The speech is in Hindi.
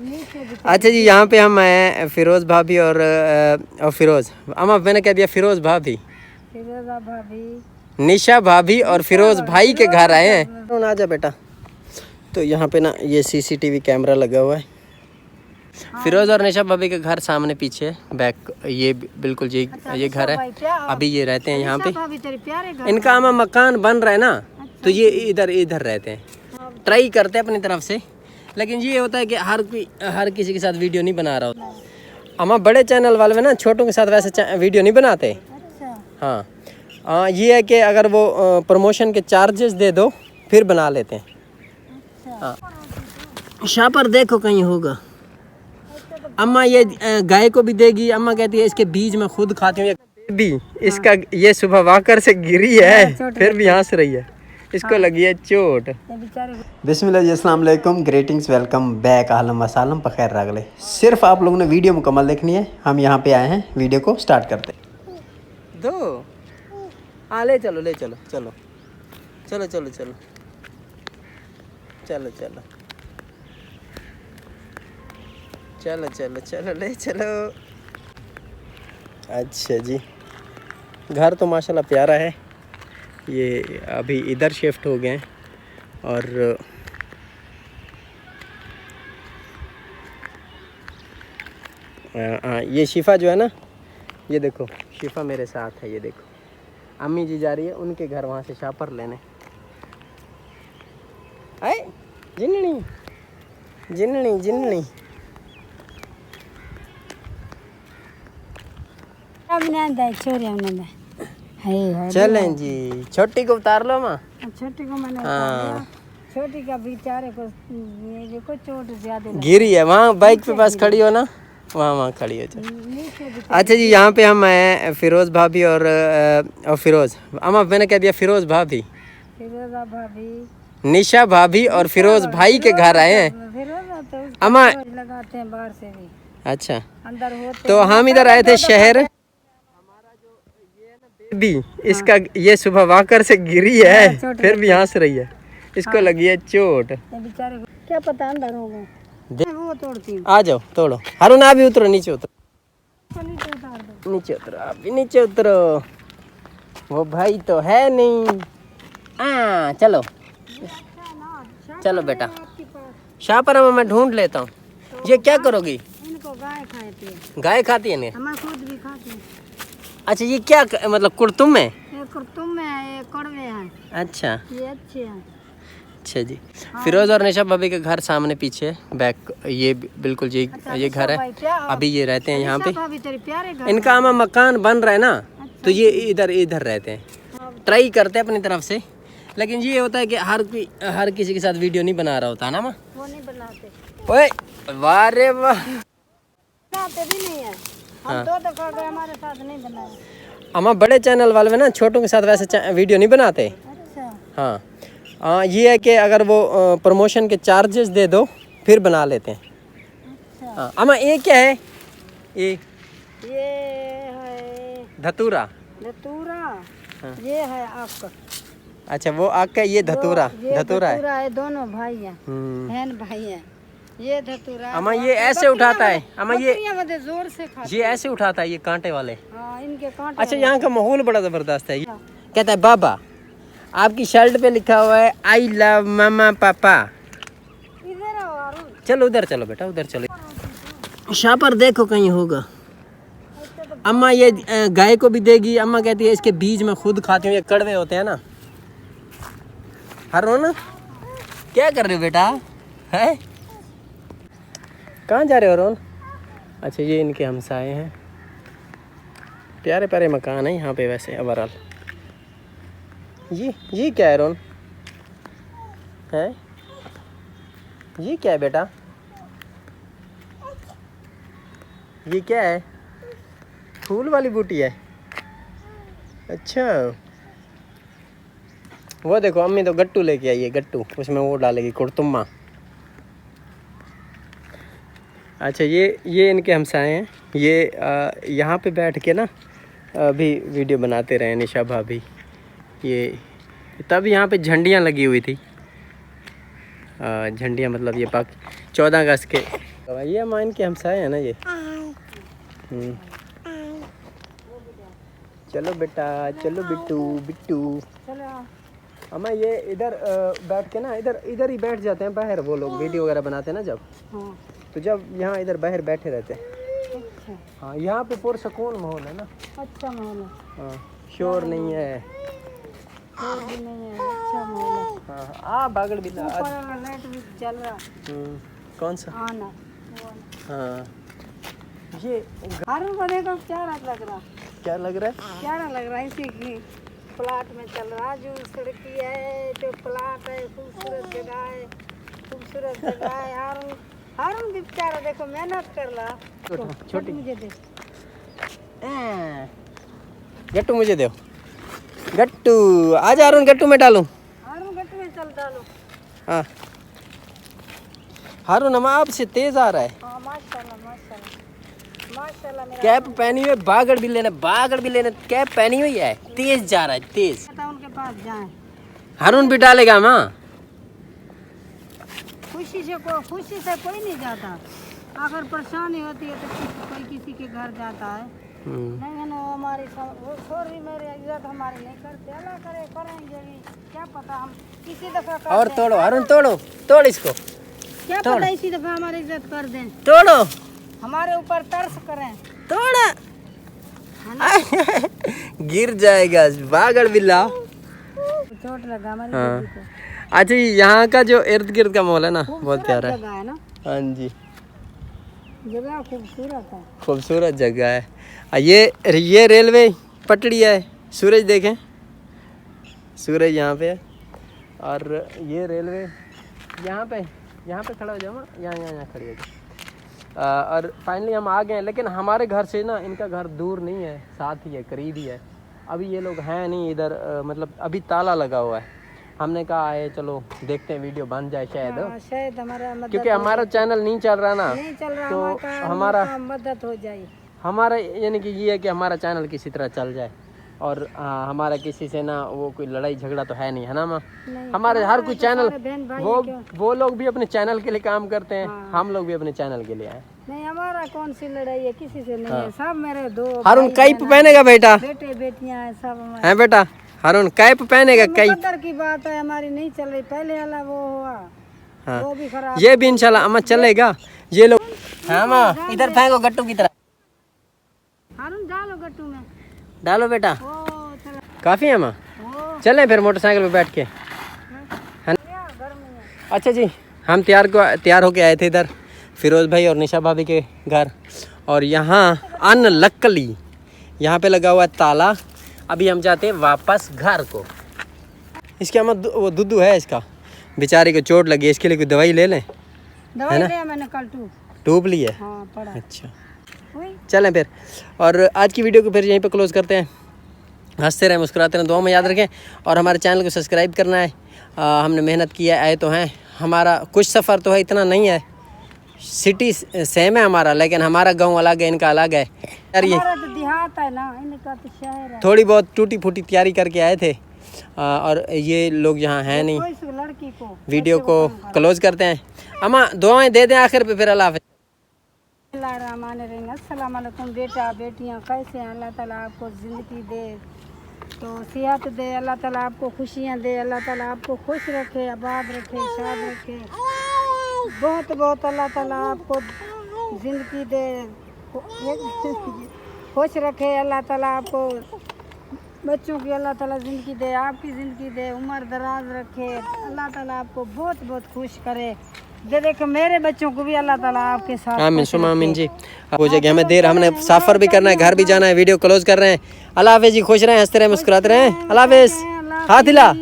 अच्छा जी, यहाँ पे हम आए फिरोज भाभी और फिरोज अम्मा, मैंने कह दिया फिरोज भाभी, निशा भाभी और फिरोज भाई के घर आए हैं। आ जा बेटा। तो यहाँ पे ना ये सीसीटीवी कैमरा लगा हुआ है। फिरोज और निशा भाभी के घर सामने पीछे बैक, ये बिल्कुल ये घर है। अभी ये रहते हैं यहाँ पे। इनका आमा मकान बन रहा है ना, तो ये इधर रहते हैं। ट्राई करते हैं अपनी तरफ से, लेकिन ये होता है कि हर किसी के साथ वीडियो नहीं बना रहा होता। अम्मा बड़े चैनल वाले में ना छोटों के साथ वैसे वीडियो नहीं बनाते। हाँ, ये है कि अगर वो प्रमोशन के चार्जेस दे दो फिर बना लेते हैं। हाँ, शाह पर देखो कहीं होगा। अम्मा ये गाय को भी देगी। अम्मा कहती है इसके बीज मैं खुद खाती हूँ। भी इसका ये सुबह वाकर से गिरी है, फिर भी हंस रही है। इसको लगी है चोट। बिस्मिल्लाह जी, अस्सलाम वालेकुम, ग्रेटिंग्स, वेलकम बैक, आलम वसालम पखैर रगले। सिर्फ आप लोगों ने वीडियो मुकम्मल देखनी है। हम यहाँ पे आए हैं, वीडियो को स्टार्ट करते दो। हाँ ले चलो चलो चलो चलो चलो चलो चलो चलो चलो चलो चलो ले चलो। अच्छा जी, घर तो माशाल्लाह प्यारा है। ये अभी इधर शिफ्ट हो गए हैं और ये शिफा जो है ना, ये देखो शिफा मेरे साथ है। ये देखो अम्मी जी जा रही है उनके घर, वहाँ से शापर लेने। आए जिन्नी जिन्नी जिन्नी चलें जी। छोटी को उतार लो माँ। छोटी को मैंने उतार, छोटी का बेचारे को देखो चोट ज्यादा गिरी है। वहाँ बाइक पे पास खड़ी हो ना, वहाँ खड़ी हो। अच्छा जी, यहाँ पे हम आए फिरोज भाभी और फिरोज अम्मा, मैंने कह दिया फिरोज भाभी, निशा भाभी और फिरोज भाई के घर आए हैं। अम्मा लगाते हैं बाहर से भी। अच्छा, अंदर होते तो हम इधर आए थे शहर। हमारा जो ये ना बेबी, इसका ये सुबह वाकर से गिरी है, फिर भी हंस रही है। इसको लगी है चोट। बेचारे को क्या पता अंदर होगा। वो तोड़ती हूँ। आ जाओ तोड़ो। हारून आप भी उतरो, नीचे उतरो, नीचे उतार दो। नीचे उतरो, आप भी नीचे उतरो। वो भाई तो है नहीं। चलो चलो बेटा, शाह पर मैं ढूंढ लेता हूँ। ये क्या करोगी? इनको गाय खाती है। गाय खाती है ना? हम खुद भी खाते हैं। अच्छा, ये क्या मतलब कुर्तुम है? ये कुर्तुम है, ये कड़वे हैं। अच्छा, ये अच्छे हैं। अच्छा जी। फिरोज और निशा भाभी के घर सामने पीछे बैक, ये बिल्कुल ये घर है। अभी ये रहते हैं यहाँ पे। इनका आमा मकान बन रहा है ना, तो ये इधर रहते हैं। ट्राई करते हैं अपनी तरफ से, लेकिन ये होता है कि हर किसी के साथ वीडियो नहीं बना रहा होता है ना माँ। वो नहीं बनाते। ओए वाह रे वाह। बनाते भी नहीं है। हम दो दफा गए, हमारे साथ नहीं बनाए। अम्मा बड़े चैनल वाले में ना छोटों के साथ वैसे वीडियो नहीं बनाते। अच्छा। हाँ, ये है कि अगर वो प्रमोशन के चार्जेस दे दो फिर बना लेते हैं। अच्छा। हाँ अम्मा, ये क्या है? ये है धतूरा। हाँ। ये है आपका। अच्छा, वो आग का, ये धतूरा है। दोनों भाई हैं, बहन भाई हैं। ये धतूरा। अम्मा ये ऐसे उठाता है। अम्मा ये जोर से खाते। ये ऐसे उठाता है, ये कांटे वाले। हाँ, इनके कांटे। अच्छा, यहाँ का माहौल बड़ा जबरदस्त है। कहता है बाबा, आपकी शर्ट पे लिखा हुआ है आई लव मामा पापा। इधर आओ अरुण। चलो उधर चलो बेटा, उधर चलो। शाह पर देखो कहीं होगा। अम्मा ये गाय को भी देगी। अम्मा कहती है इसके बीज मैं खुद खाती हूँ, ये कड़वे होते हैं ना। हारून क्या कर रहे हो बेटा? है कहाँ जा रहे हो हारून? अच्छा, ये इनके हमसाए हैं। प्यारे प्यारे मकान है यहाँ पे वैसे ओवरऑल। ये क्या है हारून? है ये क्या है बेटा? ये क्या है? फूल वाली बूटी है। अच्छा, वो देखो अम्मी तो गट्टू लेके आई है। गट्टू, उसमें वो डालेगी कुर्तुम्मा। अच्छा, ये इनके हमसाए हैं। ये यहाँ पे बैठ के ना अभी वीडियो बनाते रहे निशा भाभी। ये तब यहाँ पे झंडियाँ लगी हुई थी। झंडियाँ मतलब ये 14 अगस्त के ये मान के हमसाए है ना ये। चलो बेटा, चलो बिट्टू बिट्टू। चलो अम्मा ये इधर बैठ के ना, इधर ही बैठ जाते हैं बाहर, वो लोग वीडियो वगैरह बनाते हैं ना जब, हाँ तो जब यहाँ इधर बाहर बैठे रहते हैं। अच्छा हाँ यहाँ पे पूरा सुकून माहौल है ना। अच्छा माहौल है, हाँ शोर नहीं है। शोर भी नहीं है, अच्छा माहौल है। हाँ बागड़ बिल्ला। ऊपर वाला लाइट भी जल रहा। कौन सा? आना हाँ ये हारून को देखो क्या लग रहा, क्या लग रहा है? क्या लग रहा है, इसी की प्लाट में चल रहा, जो सड़की है जो प्लाट है, खूबसूरत जगह है, खूबसूरत जगह है। हारून हारून भी बेचारा देखो मेहनत कर रहा। छोटी मुझे दे, गट्टू मुझे दो। गट्टू आज हारून गट्टू में डालूं। हारून गट्टू में चल डालो। हाँ हारून हम आपसे तेज आ रहा है। हाँ माशाल्लाह माशाल्लाह माशाल्लाह। मेरा कैप पहनी हुई, बागड़ भी लेना कैप पहनी हुई है, तेज जा रहा है तेज। बेटा उनके पास जाए, हारून भी डालेगा माँ। खुशी से कोई नहीं जाता, अगर परेशानी होती है तो कोई किसी के घर जाता है। नहीं ना हमारी वो सॉरी मेरी इज्जत हमारी नहीं करते, अल्लाह करे करेंगे भी, क्या पता हम किसी दफा कर और दें। तोड़ो हारून, तोड़ इसको, क्या पता इसी दफा हमारी इज्जत कर दें, तोड़ो हमारे ऊपर तरस करें। तोड़ा। गिर जाएगा बागड़ बिल्ला। चोट लगा हमारी हाँ। बेटी को। अच्छा यहाँ का जो इर्द गिर्द का माहौल है ना बहुत प्यारा है। जगह है ना, हाँ जी जगह खूबसूरत है। खूबसूरत जगह है। ये रेलवे पटड़ी है, सूरज देखें, सूरज यहाँ पे है, और ये रेलवे यहाँ पे खड़ा हो जाओ, यहाँ खड़ी हो जाओ। और फाइनली हम आ गए हैं, लेकिन हमारे घर से ना इनका घर दूर नहीं है, साथ ही है, करीब ही है। अभी ये लोग हैं नहीं इधर, मतलब अभी ताला लगा हुआ है। हमने कहा है चलो देखते हैं वीडियो बन जाए शायद, शायद हमारा मदद क्योंकि हमारा चैनल नहीं चल रहा ना, नहीं चल रहा, तो हमारा मदद हो जाए। हमारा यानी कि ये है कि हमारा चैनल किसी तरह चल जाए, और हमारा किसी से ना वो कोई लड़ाई झगड़ा तो है नहीं, है ना माँ? हमारे हर कोई चैनल, वो लोग भी अपने चैनल के लिए काम करते हैं, हम लोग भी अपने चैनल के लिए आए। नहीं हमारा कौन सी लड़ाई है, किसी से नहीं है, सब मेरे दो हारून कैप पहनेगा बेटा, बेटे बेटियां हैं सब हमारे। है बेटा हारून कैप पहनेगा, कैप मुकद्दर की बात है, हमारी नहीं चल रही, पहले वाला वो हुआ, हाँ वो भी खराब। ये भी इंशाल्लाह अम्मा चलेगा। ये लोग हाँ माँ इधर फेंको गट्टू की तरह, हारून डालो गट्टू में, डालो बेटा। ओ चला काफी है माँ, ओ चलें फिर मोटरसाइकिल पे बैठ के। गर्मी है। अच्छा जी, हम तैयार होके आए थे इधर फिरोज भाई और निशा भाभी के घर, और यहाँ अनलक्कली यहाँ पे लगा हुआ है ताला। अभी हम जाते हैं वापस घर को। इसके अम्मा वो दुद्धू है, इसका बेचारे को चोट लगी है, इसके लिए कोई दवाई ले लें। दवाई लिया मैंने कल टूब ली है। हाँ पड़ा। अच्छा हुई? चलें फिर, और आज की वीडियो को फिर यहीं पे क्लोज करते हैं। हंसते रहें, मुस्कुराते रहें, दुआ में याद रखें, और हमारे चैनल को सब्सक्राइब करना है। हमने मेहनत की है, आए तो हैं, हमारा कुछ सफ़र तो है, इतना नहीं है, सिटी सेम है हमारा, लेकिन हमारा गांव अलग है, इनका अलग है यार। ये हमारा तो देहात है ना, इनका तो शहर है। थोड़ी बहुत टूटी फूटी तैयारी करके आए थे, और ये लोग यहाँ हैं नहीं। कोई लड़की को वीडियो को क्लोज करते हैं। अम्मा दुआएं दे दें आखिर पे, फिर अल्लाह हाफ़िज़। अस्सलाम वालेकुम बेटा बेटियां, कैसे हैं? अल्लाह ताला आपको ज़िंदगी दे, तो सेहत दे, अल्लाह ताला आपको खुशियाँ दे, अल्लाह ताला आपको खुश रखे, आबाद रखे, शाद रखे, बहुत बहुत अल्लाह ताला आपको ज़िंदगी दे, खुश रखे, अल्लाह ताला आपको बच्चों की अल्लाह ताला ज़िंदगी दे, आपकी ज़िंदगी दे, उम्र दराज रखे, अल्लाह ताला आपको बहुत बहुत खुश करे। देखो मेरे बच्चों को भी अल्लाह ताला आपके साथ। आमीन सुमा आमीन जी। हो जाएगी, हमें देर, हमने सफ़र भी करना है, घर भी जाना है। वीडियो क्लोज कर रहे हैं। अल्लाह हाफ़िज़ जी, खुश रहें, हंसते रहें, मुस्कुराते रहें। अल्लाह हाफ़िज़, हाथ हिला।